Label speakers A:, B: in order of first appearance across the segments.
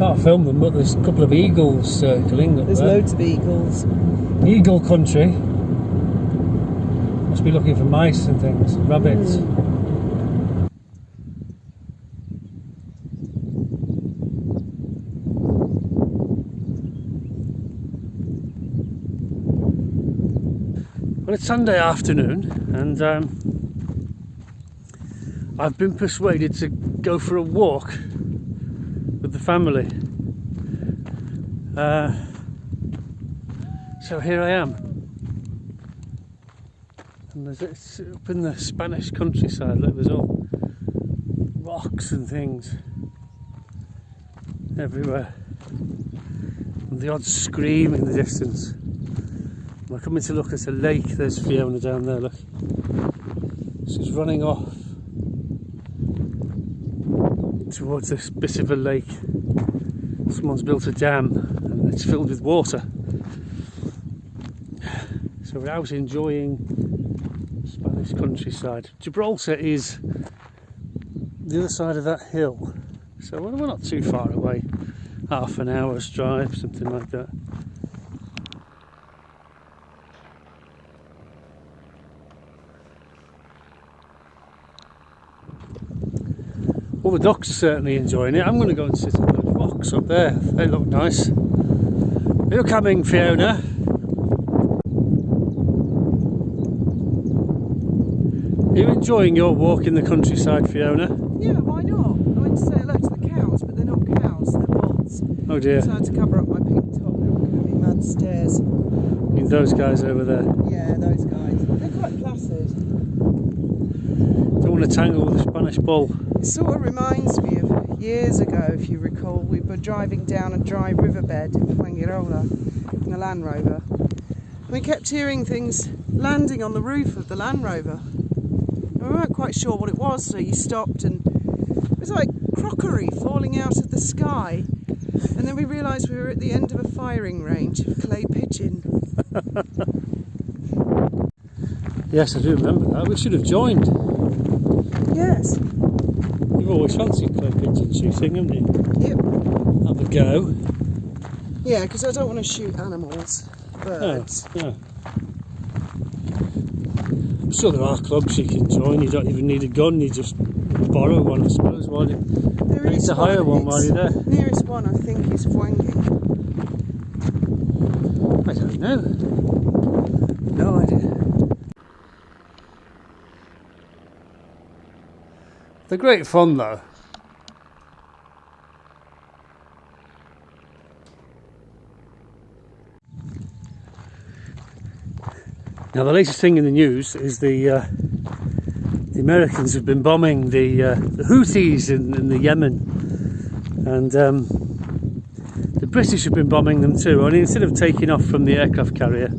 A: Can't film them, but there's a couple of eagles circling up
B: There's
A: there.
B: loads of eagles.
A: Eagle country. Must be looking for mice and things, rabbits. Well, it's Sunday afternoon, and I've been persuaded to go for a walk with the family. So here I am, and it's up in the Spanish countryside. Look, there's all rocks and things everywhere, and the odd scream in the distance. We're coming to look at a lake. There's Fiona down there, look. She's running off towards this bit of a lake. Someone's built a dam and it's filled with water. So we're out enjoying Spanish countryside. Gibraltar is the other side of that hill. So we're not too far away. Half an hour's drive, something like that. Well, the ducks are certainly enjoying it. I'm going to go and sit on those rocks up there. They look nice. Are you coming, Fiona? Are you enjoying your walk in the countryside, Fiona?
B: Yeah, why not? I went to say hello to the cows, but they're not cows, they're bulls.
A: Oh dear.
B: So I had to cover up my pink top. They're all going to be mad stairs.
A: I mean, those guys over there.
B: Yeah, those guys. They're quite placid.
A: Don't want to tangle with a Spanish bull.
B: It sort of reminds me of years ago, if you recall, we were driving down a dry riverbed in Fuengirola in a Land Rover. And we kept hearing things landing on the roof of the Land Rover. And we weren't quite sure what it was, so you stopped, and it was like crockery falling out of the sky. And then we realised we were at the end of a firing range of clay pigeon.
A: Yes, I do remember that. We should have joined.
B: Yes.
A: You've always fancied clay pigeon shooting, haven't you?
B: Yep.
A: Have a go.
B: Yeah, because I don't want to shoot animals, birds.
A: Yeah. I'm sure there are clubs you can join. You don't even need a gun. You just borrow one, I suppose.
B: There
A: Need
B: is
A: to hire one while you're there.
B: Nearest one, I think, is Fuengi.
A: I don't know. No idea. They're great fun though. Now the latest thing in the news is the Americans have been bombing the Houthis in the Yemen, and the British have been bombing them too. Only instead of taking off from the aircraft carrier,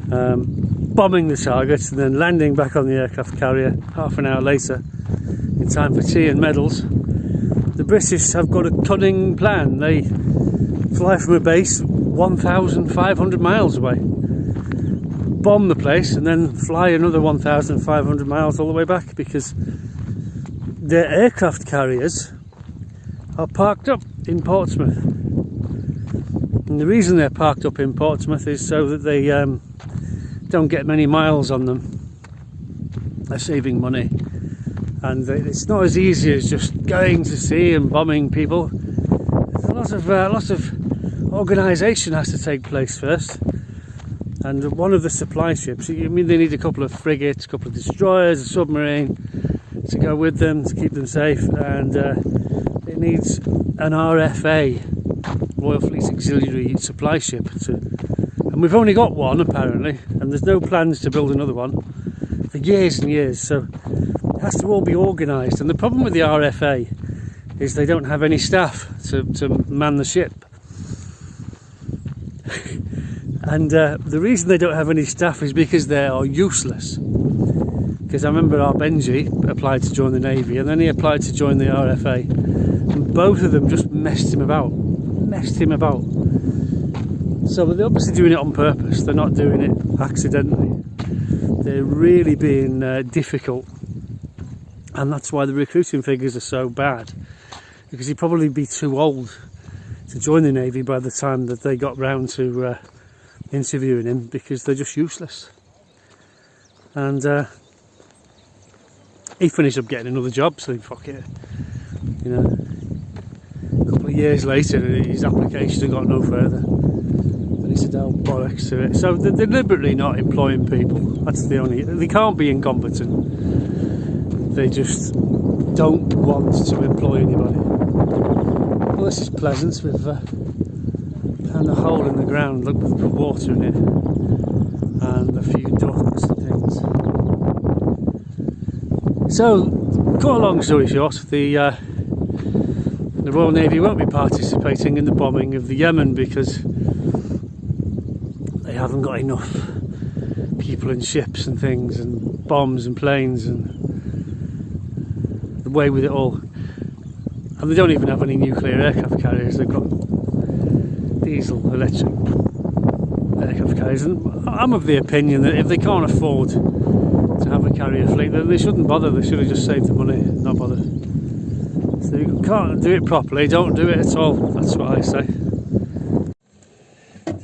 A: bombing the target and then landing back on the aircraft carrier half an hour later in time for tea and medals, the British have got a cunning plan. They fly from a base 1,500 miles away, bomb the place, and then fly another 1,500 miles all the way back, because their aircraft carriers are parked up in Portsmouth. And the reason they're parked up in Portsmouth is so that they don't get many miles on them. They're saving money. And it's not as easy as just going to sea and bombing people. There's a lot of organisation has to take place first. And one of the supply ships, I mean, they need a couple of frigates, a couple of destroyers, a submarine to go with them to keep them safe, and it needs an RFA, Royal Fleet Auxiliary Supply Ship, and we've only got one apparently, and there's no plans to build another one for years and years. So it has to all be organised, and the problem with the RFA is they don't have any staff to man the ship. And the reason they don't have any staff is because they are useless. Because I remember our Benji applied to join the Navy, and then he applied to join the RFA, and both of them just messed him about. So they're obviously doing it on purpose. They're not doing it accidentally. They're really being difficult, and that's why the recruiting figures are so bad. because he'd probably be too old to join the Navy by the time that they got round to interviewing him, because they're just useless. And he finished up getting another job, so fuck it, you know. A couple of years later, his application had got no further, and he said, "Oh, bollocks to it." So they're deliberately not employing people. That's the only. They can't be incompetent. They just don't want to employ anybody. Well, this is Pleasance. We've found a hole in the ground. Look, with water in it, and a few ducks and things. So, cut a long story short, the Royal Navy won't be participating in the bombing of the Yemen because they haven't got enough people and ships and things and bombs and planes and the way with it all. And they don't even have any nuclear aircraft carriers. They've got diesel, electric aircraft carriers. And I'm of the opinion that if they can't afford to have a carrier fleet, then they shouldn't bother. They should have just saved the money, not bothered. So you can't do it properly, don't do it at all. That's what I say.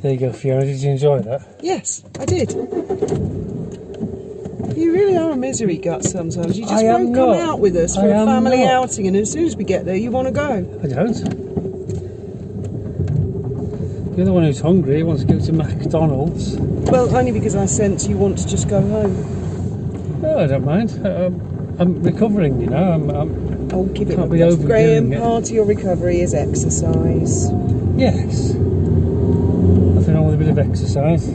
A: There you go, Fiona. Did you enjoy that?
B: Yes, I did. You really are a misery gut sometimes. You just won't come out with us for a family outing, and as soon as we get there, you want to go.
A: I don't. You're the one who's hungry. You want to go to McDonald's.
B: Well, only because I sense you want to just go home.
A: No, I don't mind. I'm recovering, you know.
B: Oh, give it
A: can't
B: up.
A: be overdoing
B: Graham,
A: it.
B: part of your recovery is exercise.
A: Yes. Nothing wrong with a bit of exercise.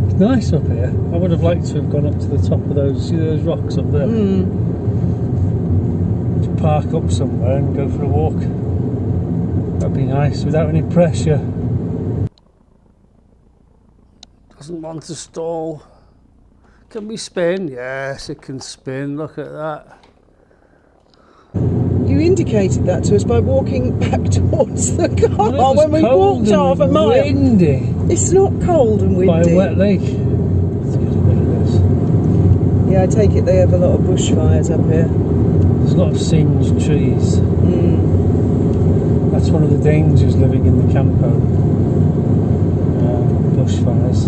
A: It's nice up here. I would have liked to have gone up to the top of those rocks up there. To park up somewhere and go for a walk. That'd be nice, without any pressure. Doesn't want to stall. Can we spin? Yes, it can spin. Look at that.
B: You indicated that to us by walking back towards the car
A: Well,
B: when we walked half a mile.
A: Windy.
B: It's not cold and windy.
A: By a wet lake. Let's get a bit of this.
B: Yeah, I take it they have a lot of bushfires up here.
A: There's a lot of singed trees. That's one of the dangers living in the campo. Bushfires.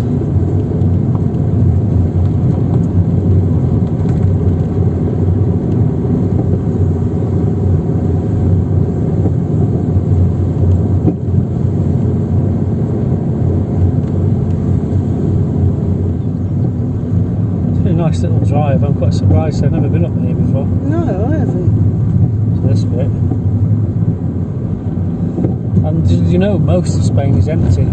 A: Nice little drive. I'm quite surprised. I've never been up here before.
B: No, I haven't.
A: So this bit. And did you know most of Spain is empty?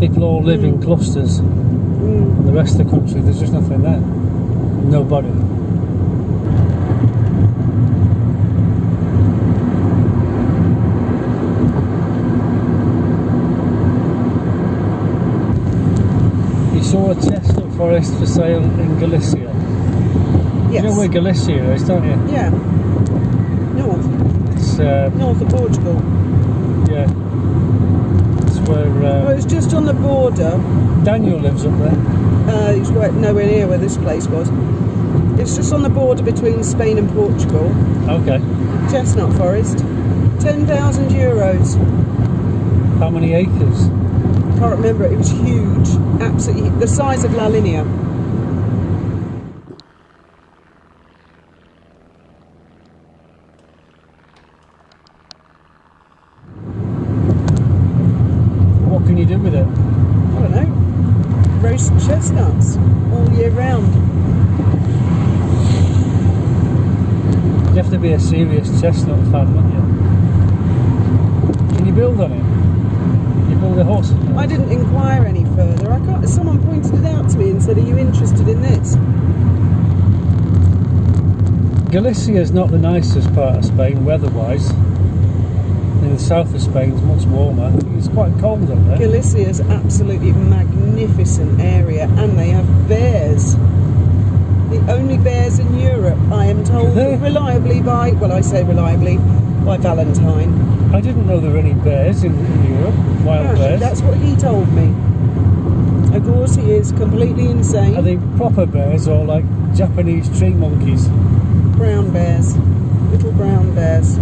A: People all live in clusters. And the rest of the country, there's just nothing there. Nobody. You saw a chestnut forest for sale in Galicia.
B: Yes.
A: You know where Galicia is, don't you?
B: Yeah. North.
A: It's
B: North of Portugal.
A: yeah. It's where
B: Well, it's just on the border.
A: Daniel lives up there.
B: He's nowhere near where this place was. It's just on the border between Spain and Portugal.
A: Okay.
B: Chestnut forest. 10,000 euros.
A: How many acres?
B: Can't remember. It was huge. Absolutely the size of La Linea.
A: What can you do with it?
B: I don't know. Roast chestnuts all year round.
A: You have to be a serious chestnut fan, wouldn't you? Can you build on it? Can you build a horse?
B: I didn't inquire any further. Someone pointed it out to me and said, "Are you interested in this?"
A: Galicia is not the nicest part of Spain weather-wise. In the south of Spain it's much warmer. It's quite cold up there.
B: Galicia is absolutely magnificent area, and they have bears. The only bears in Europe, I am told, reliably by, well, I say reliably, by Valentine.
A: I didn't know there were any bears in Europe, wild bears.
B: That's what he told me. Of course, he is completely insane.
A: Are they proper bears or like Japanese tree monkeys?
B: Brown bears. Little brown bears.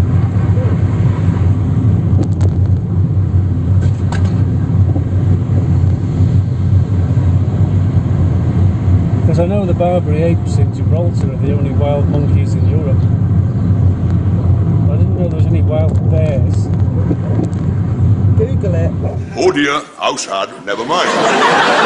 A: Because I know the Barbary apes in Gibraltar are the only wild monkeys in Europe. I didn't know there was any wild bears.
B: Google it.
C: Oh dear, house had, never mind.